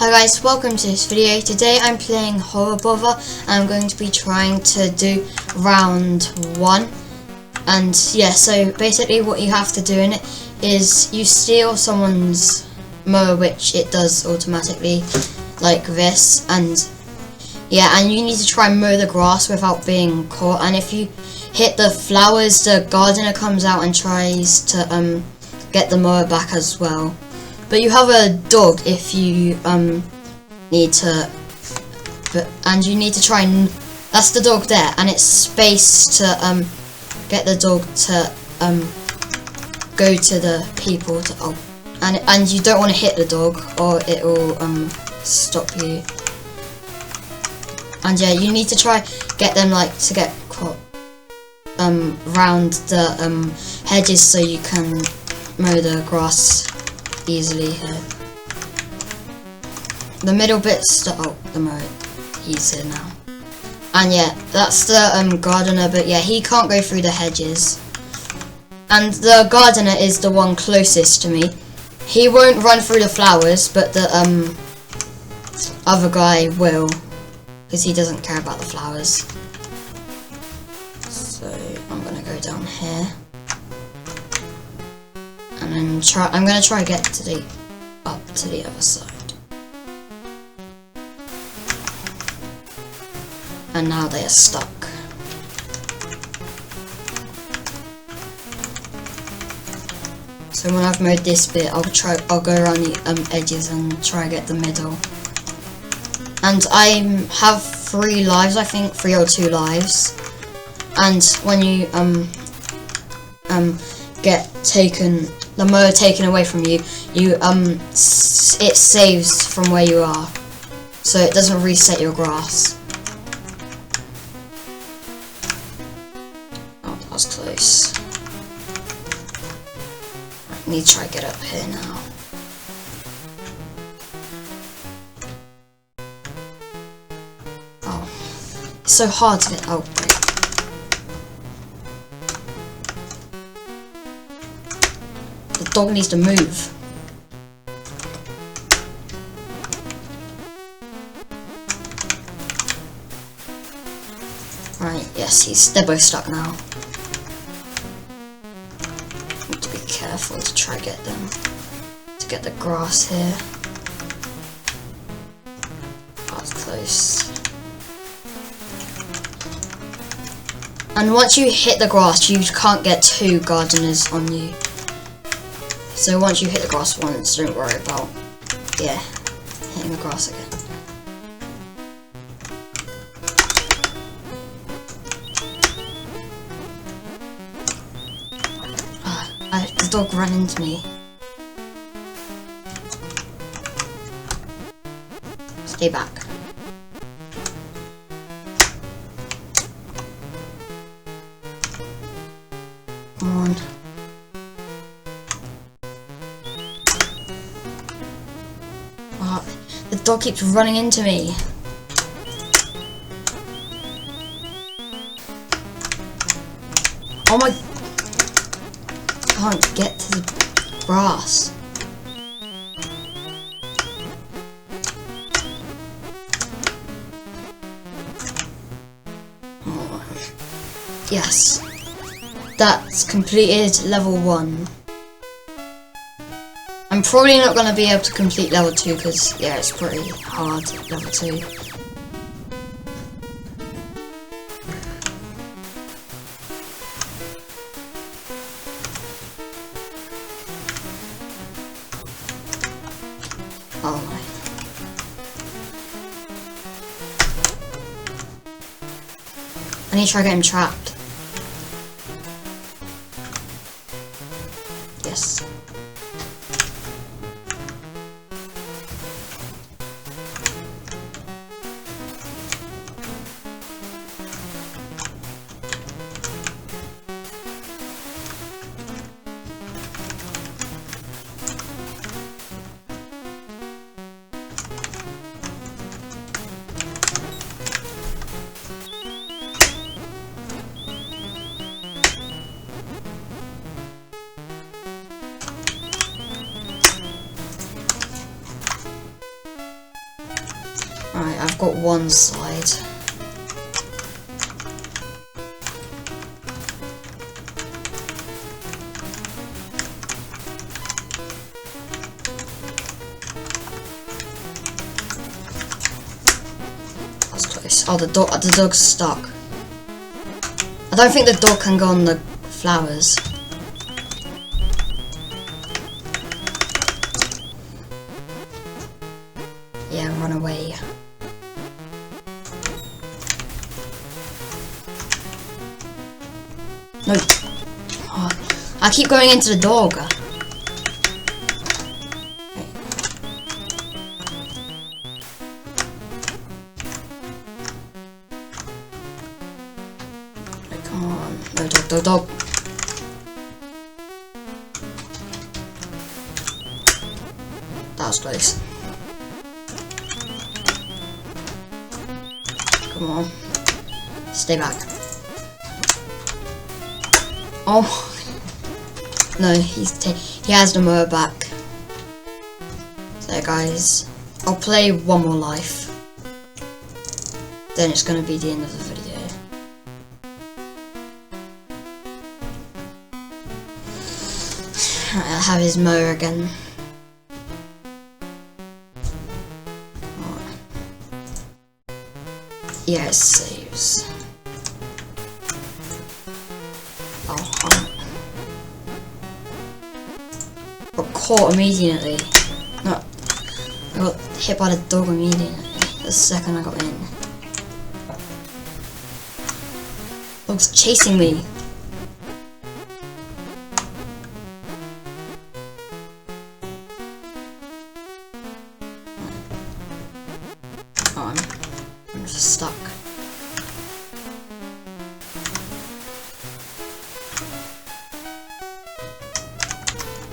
Hi guys, welcome to this video. Today I'm playing Hover Bovver and I'm going to be trying to do round 1. And yeah, so basically what you have to do in it is you steal someone's mower, which it does automatically like this, and yeah, and you need to try and mow the grass without being caught, and if you hit the flowers the gardener comes out and tries to get the mower back as well. But you have a dog if you need to, and you need to try and, that's the dog there, and it's space to get the dog to go to the people to, and you don't want to hit the dog or it will stop you. And yeah, you need to try get them like to get caught round the hedges so you can mow the grass easily here. The middle bit's the mower, he's here now. And yeah, that's the gardener, but yeah, he can't go through the hedges. And the gardener is the one closest to me. He won't run through the flowers, but the other guy will, because he doesn't care about the flowers. So I'm gonna go down here. And then I'm gonna try to get to up to the other side. And now they are stuck. So when I've mowed this bit, I'll go around the edges and try to get the middle. And I have 3 lives, I think, 3 or 2 lives. And when you get the mower taken away from you, it saves from where you are, so it doesn't reset your grass. Oh, that was close. I need to try to get up here now. Oh, it's so hard to get. Oh, great. The dog needs to move. Right, yes, they're both stuck now. Need to be careful to try to get them, to get the grass here. That's close. And once you hit the grass, you can't get 2 gardeners on you. So once you hit the grass once, don't worry about, yeah, hitting the grass again. The dog ran into me. Stay back. Come on. Oh, the dog keeps running into me. Oh my... I can't get to the grass. Oh. Yes. That's completed level 1. I'm probably not going to be able to complete level 2 because, yeah, it's pretty hard, level 2. Oh my. I need to try to get him trapped. Yes. I've got one side. That's close. Oh, the dog's stuck. I don't think the dog can go on the flowers. Yeah, run away. No. Oh, I keep going into the dog. Come on. No, dog. That was close. Come on. Stay back. Oh. No, he has the mower back. So guys, I'll play one more life. Then it's gonna be the end of the video. I'll have his mower again. Yeah, it saves. Oh, got caught immediately. No, I got hit by the dog immediately. The second I got in. Dog's chasing me. Oh, I'm just stuck.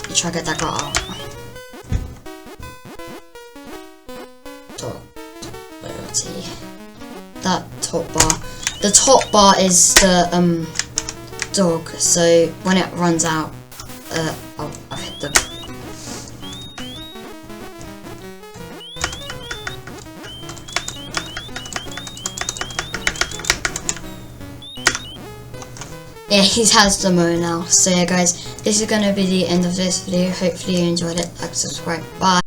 You try to get that guy out. Loyalty. That top bar. The top bar is the dog, so when it runs out, oh, I've hit the. Yeah, he has the mower now. So yeah guys, this is going to be the end of this video. Hopefully you enjoyed it. Like, subscribe. Bye.